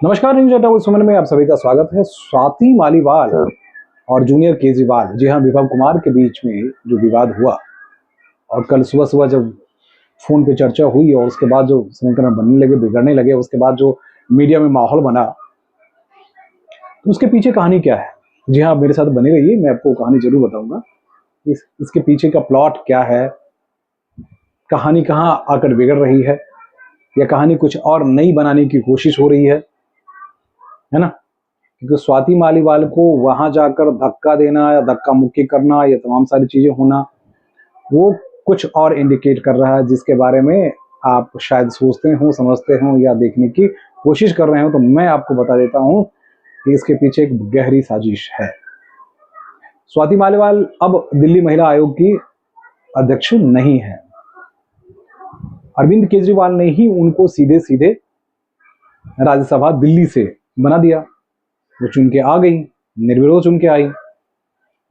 नमस्कार, न्यूज अड्डा सुमन में आप सभी का स्वागत है। स्वाति मालीवाल और जूनियर केजरीवाल, जी हाँ, विभव कुमार के बीच में जो विवाद हुआ और कल सुबह सुबह जब फोन पे चर्चा हुई और उसके बाद जो समीकरण बनने लगे, बिगड़ने लगे, उसके बाद जो मीडिया में माहौल बना, तो उसके पीछे कहानी क्या है? जी हाँ, मेरे साथ बने रहिए, मैं आपको कहानी जरूर बताऊंगा। इसके पीछे का प्लॉट क्या है, कहानी कहाँ आकर बिगड़ रही है, या कहानी कुछ और नई बनाने की कोशिश हो रही है ना? क्योंकि स्वाति मालीवाल को वहां जाकर धक्का देना या धक्का मुक्की करना, ये तमाम सारी चीजें होना, वो कुछ और इंडिकेट कर रहा है, जिसके बारे में आप शायद सोचते हो, समझते हो या देखने की कोशिश कर रहे हो। तो मैं आपको बता देता हूं कि इसके पीछे एक गहरी साजिश है। स्वाति मालीवाल अब दिल्ली महिला आयोग की अध्यक्ष नहीं है। अरविंद केजरीवाल ने ही उनको सीधे सीधे राज्यसभा दिल्ली से बना दिया। वो चुन के आ गई, निर्विरोध चुन के आई।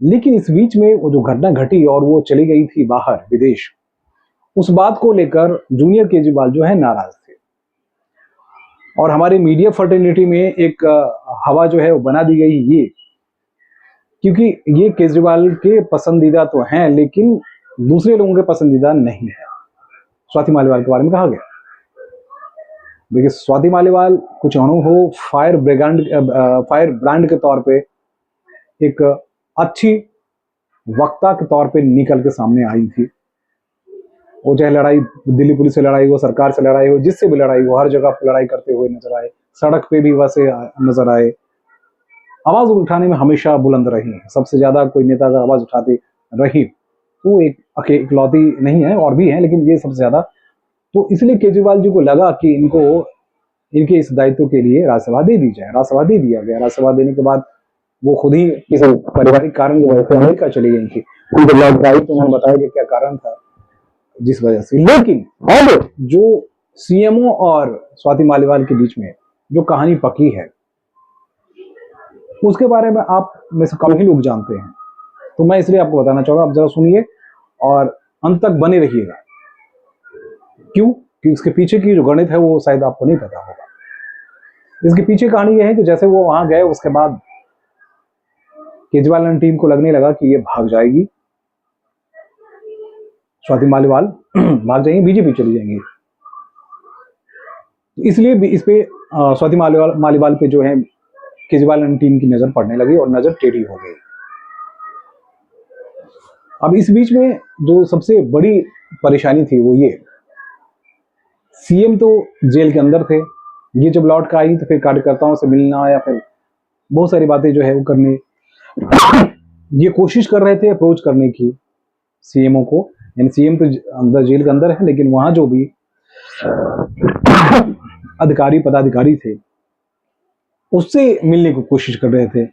लेकिन इस बीच में वो जो घटना घटी और वो चली गई थी बाहर विदेश, उस बात को लेकर जूनियर केजरीवाल जो है नाराज थे। और हमारे मीडिया फर्टिलिटी में एक हवा जो है वो बना दी गई, ये क्योंकि ये केजरीवाल के पसंदीदा तो हैं, लेकिन दूसरे लोगों के पसंदीदा नहीं है। स्वाति मालीवाल के बारे में कहा गया, देखिए, स्वाति मालीवाल कुछ अनुभव फायर ब्रांड के तौर पे एक अच्छी वक्ता के तौर पे निकल के सामने आई थी। वो चाहे लड़ाई दिल्ली पुलिस से लड़ाई हो, सरकार से लड़ाई हो, जिससे भी लड़ाई हो, हर जगह लड़ाई करते हुए नजर आए। सड़क पे भी वैसे नजर आए। आवाज उठाने में हमेशा बुलंद रही। सबसे ज्यादा कोई नेता अगर आवाज उठाती रही तो एक इकलौती नहीं है, और भी है, लेकिन ये सबसे ज्यादा। तो इसलिए केजरीवाल जी को लगा कि इनके इस दायित्व के लिए राज्यसभा दे दी जाए। राज्यसभा दे दिया गया। राज्यसभा देने के बाद वो खुद ही किसी पारिवारिक कारण की वजह से अमेरिका चली गई थी। उनको लौट आई तो उन्होंने बताया कि क्या कारण था जिस वजह से। लेकिन अब जो सीएमओ और स्वाति मालीवाल के बीच में जो कहानी पकी है, उसके बारे में आप में से कम ही लोग जानते हैं। तो मैं इसलिए आपको बताना चाहूंगा, आप जरा सुनिए और अंत तक बने रहिएगा। क्यों? कि उसके पीछे की जो गणित है वो शायद आपको नहीं पता होगा। इसके पीछे कहानी यह है कि जैसे वो वहां गए, उसके बाद केजरीवाल टीम को लगने लगा कि ये भाग जाएगी, स्वाति मालीवाल भाग जाएंगी, बीजेपी चली जाएंगी। इसलिए भी इस पे स्वाति मालीवाल पे जो है केजरीवाल टीम की नजर पड़ने लगी और नजर टेढ़ी हो गई। अब इस बीच में जो सबसे बड़ी परेशानी थी वो ये, सीएम तो जेल के अंदर थे। ये जब लौट कर आई तो फिर कार्यकर्ताओं से मिलना या फिर बहुत सारी बातें जो है वो करने ये कोशिश कर रहे थे अप्रोच करने की सीएमओ को। यानी सीएम तो अंदर जेल के अंदर है, लेकिन वहां जो भी अधिकारी पदाधिकारी थे उससे मिलने की कोशिश कर रहे थे।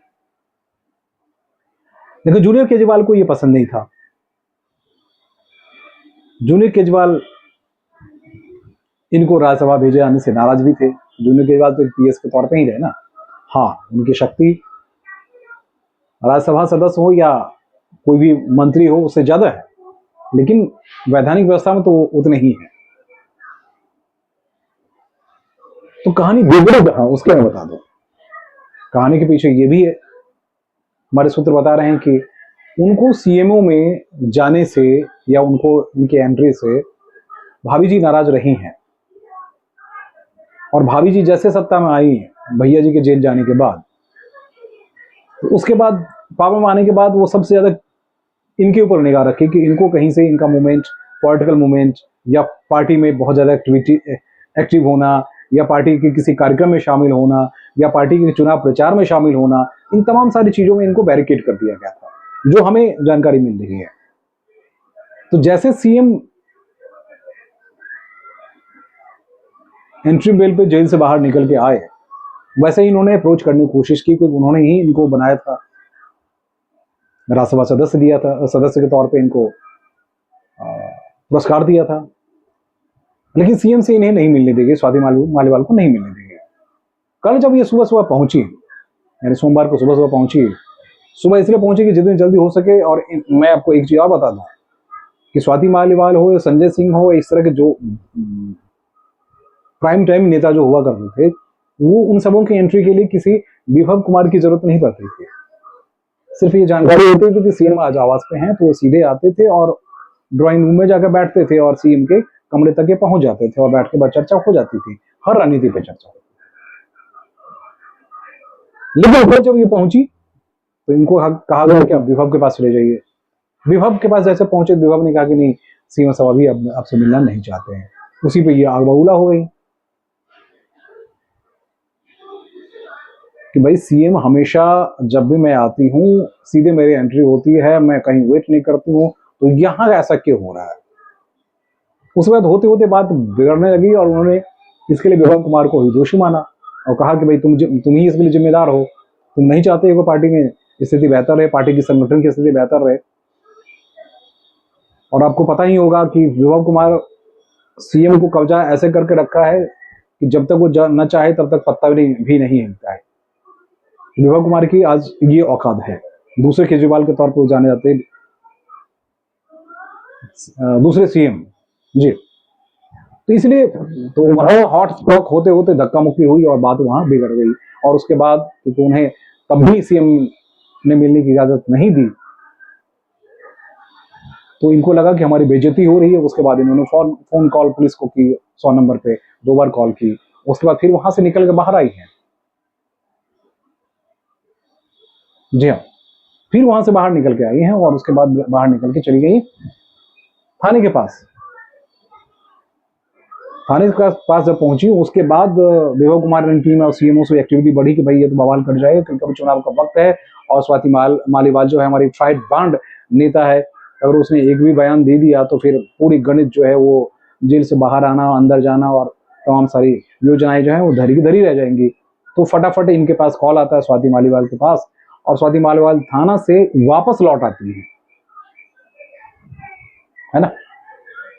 लेकिन जूनियर केजरीवाल को यह पसंद नहीं था। जूनियर केजरीवाल इनको राज्यसभा भेजे जाने से नाराज भी थे। जूनियर केजरीवाल तो पीएस के तौर पे ही रहे ना। हाँ, उनकी शक्ति राज्यसभा सदस्य हो या कोई भी मंत्री हो उससे ज्यादा है, लेकिन वैधानिक व्यवस्था में तो उतने ही है। तो कहानी बिगड़ हाँ, उसके मैं बता दो। कहानी के पीछे ये भी है, हमारे सूत्र बता रहे हैं कि उनको सीएमओ में जाने से या उनको उनके एंट्री से भाभी जी नाराज रही हैं। और भाभी जी जैसे सत्ता में आई भैया जी के जेल जाने के बाद, तो उसके बाद पावर में आने के बाद वो सबसे ज्यादा इनके ऊपर निगाह रखी कि इनको कहीं से इनका मूवमेंट, पॉलिटिकल मूवमेंट या पार्टी में बहुत ज्यादा एक्टिव होना या पार्टी के किसी कार्यक्रम में शामिल होना या पार्टी के चुनाव प्रचार में शामिल होना, इन तमाम सारी चीजों में इनको बैरिकेड कर दिया गया था, जो हमें जानकारी मिल रही है। तो जैसे सीएम एंट्री बेल पे जेल से बाहर निकल के आए, वैसे ही इन्होंने अप्रोच करने की कोशिश की, क्योंकि उन्होंने ही इनको बनाया था, राज्यसभा सदस्य दिया था, सदस्य के तौर पे इनको पुरस्कार दिया था। लेकिन सीएम से इन्हें नहीं मिलने देंगे, स्वाति मालीवाल को नहीं मिलने देंगे। कल जब ये सुबह सुबह पहुंची, यानी सोमवार को सुबह सुबह पहुंची, सुबह इसलिए पहुंची कि जितनी जल्दी हो सके। और मैं आपको एक चीज और बता दूं कि स्वाति मालीवाल हो या संजय सिंह हो, इस तरह के जो प्राइम टाइम नेता जो हुआ करते थे, वो उन सबों की एंट्री के लिए किसी विभव कुमार की जरूरत नहीं पड़ती थी। सिर्फ ये जानकारी होती थी कि सीएम आज आवास पे हैं, तो वो सीधे आते थे और ड्राइंग रूम में जाकर बैठते थे और सीएम के कमरे तक ये पहुंच जाते थे और बैठ के बाद चर्चा हो जाती थी, हर रणनीति पे चर्चा होती थी। लेकिन फिर जब ये पहुंची तो इनको कहा गया कि आप विभव के पास चले जाइए। विभव के पास जैसे पहुंचे, विभव ने कहा कि नहीं, सीएम साहब अभी आपसे मिलना नहीं चाहते हैं। उसी पे ये आग बबूला हो गई कि भाई सीएम हमेशा जब भी मैं आती हूँ सीधे मेरी एंट्री होती है, मैं कहीं वेट नहीं करती हूँ, तो यहाँ ऐसा क्यों हो रहा है। उस बाद होते होते बात बिगड़ने लगी और उन्होंने इसके लिए विभव कुमार को ही दोषी माना और कहा कि भाई तुम ही इसके लिए जिम्मेदार हो, तुम नहीं चाहते हो पार्टी में स्थिति बेहतर रहे, पार्टी की संगठन की स्थिति बेहतर रहे। और आपको पता ही होगा कि विभव कुमार सीएम को कब्जा ऐसे करके रखा है कि जब तक वो न चाहे तब तक पत्ता भी नहीं हिलता है। विभव कुमार की आज ये औकात है। दूसरे केजरीवाल के तौर पर जाने जाते दूसरे सीएम जी। तो इसलिए तो वहां हॉट स्पॉट होते होते धक्का मुक्की हुई और बात वहां बिगड़ गई। और उसके बाद तो उन्हें तब भी सीएम ने मिलने की इजाजत नहीं दी, तो इनको लगा कि हमारी बेइज्जती हो रही है। उसके बाद इन्होंने फोन कॉल पुलिस को की, 100 नंबर पे 2 बार कॉल की। उसके बाद फिर वहां से निकल के बाहर आई है। जी हाँ, फिर वहां से बाहर निकल के आई हैं और उसके बाद बाहर निकल के चली गई थाने के पास। थाने के पास जब पहुंची, उसके बाद विभव कुमार ने टीम और सीएमओ से एक्टिविटी बढ़ी कि भाई ये तो बवाल कर जाएगा क्योंकि चुनाव का वक्त है और स्वाति मालीवाल जो है हमारी फाइट बांड नेता है, अगर उसने एक भी बयान दे दिया तो फिर पूरी गणित जो है वो जेल से बाहर आना, अंदर जाना और तमाम सारी योजनाएं जो है वो धरी की धरी रह जाएंगी। तो फटाफट इनके पास कॉल आता है स्वाति मालीवाल के पास और स्वाति मालीवाल थाना से वापस लौट आती है ना।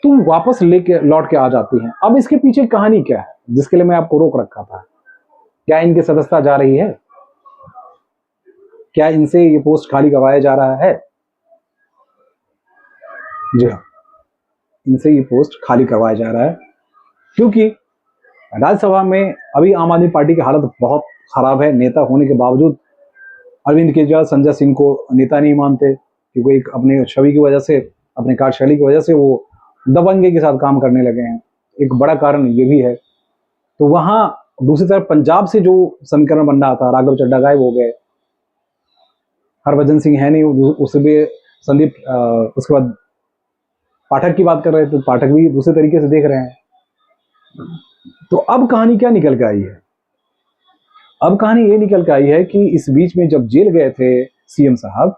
तुम वापस लेके लौट के आ जाती हैं। अब इसके पीछे कहानी क्या है जिसके लिए मैं आपको रोक रखा था? क्या इनकी सदस्यता जा रही है? क्या इनसे ये पोस्ट खाली करवाया जा रहा है? जी हाँ, इनसे ये पोस्ट खाली करवाया जा रहा है क्योंकि राज्यसभा में अभी आम आदमी पार्टी की हालत बहुत खराब है। नेता होने के बावजूद अरविंद केजरीवाल संजय सिंह को नेता नहीं मानते क्योंकि एक अपने छवि की वजह से, अपने कार्यशैली की वजह से वो दबंगे के साथ काम करने लगे हैं। एक बड़ा कारण ये भी है। तो वहां दूसरी तरफ पंजाब से जो समीकरण बन रहा था, राघव चड्ढा गायब हो गए, हरभजन सिंह है नहीं, उससे संदीप उसके बाद पाठक की बात कर रहे थे, पाठक भी दूसरे तरीके से देख रहे हैं। तो अब कहानी क्या निकल के आई है? अब कहानी ये निकल के आई है कि इस बीच में जब जेल गए थे सीएम साहब,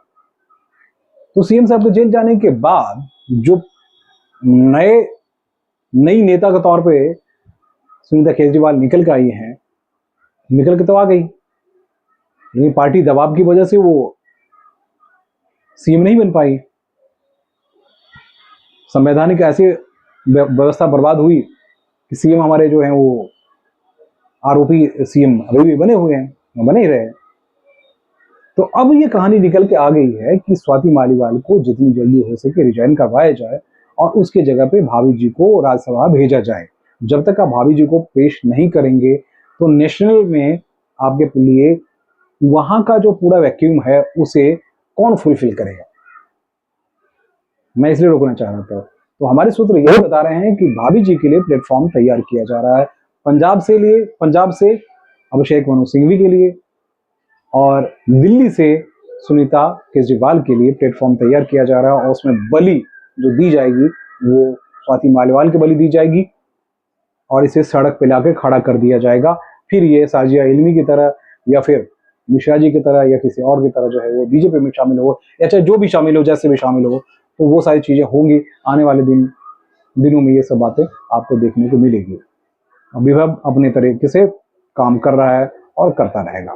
तो सीएम साहब के जेल जाने के बाद जो नई नेता के तौर पे सुनीता केजरीवाल निकल के आई हैं, निकल के तो आ गई, लेकिन पार्टी दबाव की वजह से वो सीएम नहीं बन पाई। संवैधानिक ऐसी व्यवस्था बर्बाद हुई कि सीएम हमारे जो हैं वो आरोपी सीएम अभी भी बने हुए हैं, बने ही रहे। तो अब ये कहानी निकल के आ गई है कि स्वाति मालीवाल को जितनी जल्दी हो सके रिजाइन करवाया जाए और उसके जगह पे भाभी जी को राज्यसभा भेजा जाए। जब तक आप भाभी जी को पेश नहीं करेंगे तो नेशनल में आपके लिए वहां का जो पूरा वैक्यूम है उसे कौन फुलफिल करेगा? मैं इसलिए रोकना चाह रहा था। तो हमारे सूत्र यही बता रहे हैं कि भाभी जी के लिए प्लेटफॉर्म तैयार किया जा रहा है। पंजाब से अभिषेक मनु सिंघवी के लिए और दिल्ली से सुनीता केजरीवाल के लिए प्लेटफॉर्म तैयार किया जा रहा है और उसमें बलि जो दी जाएगी वो स्वाति मालीवाल की बलि दी जाएगी और इसे सड़क पे लाके खड़ा कर दिया जाएगा। फिर ये साजिया इल्मी की तरह या फिर मिश्रा जी की तरह या किसी और की तरह जो है वो बीजेपी में शामिल हो या चाहे जो भी शामिल हो, जैसे भी शामिल हो, तो वो सारी चीजें होंगी। आने वाले दिनों में ये सब बातें आपको देखने को मिलेगी। विभव अपने तरीके से काम कर रहा है और करता रहेगा।